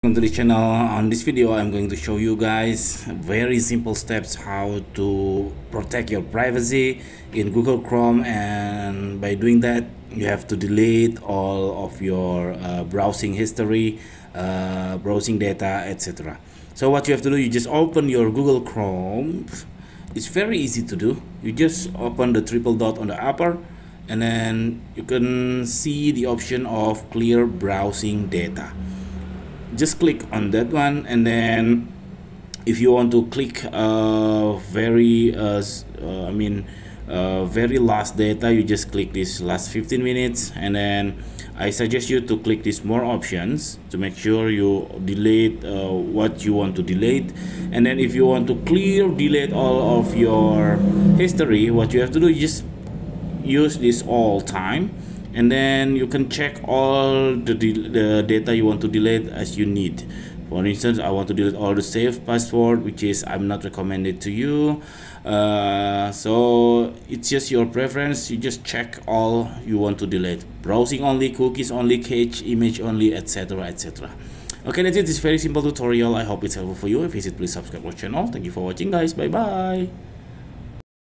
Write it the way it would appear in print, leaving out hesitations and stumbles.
Welcome to the channel. On this video I'm going to show you guys very simple steps how to protect your privacy in Google Chrome, and by doing that you have to delete all of your browsing history, browsing data, etc. So what you have to do, you just open your Google Chrome. It's very easy to do. You just open the triple dot on the upper, and then you can see the option of clear browsing data. Just click on that one, and then if you want to click very last data, you just click this last 15 minutes, and then I suggest you to click this more options to make sure you delete what you want to delete. And then if you want to delete all of your history, what you have to do is just use this all time, and then you can check all the data you want to delete as you need. For instance, I want to delete all the saved password, which is I'm not recommended to you. So it's just your preference. You just check all you want to delete: browsing only, cookies only, cache, image only, etc, etc. Okay, that's it. It's very simple tutorial. I hope it's helpful for you. If it's, please subscribe our channel. Thank you for watching, guys. Bye bye.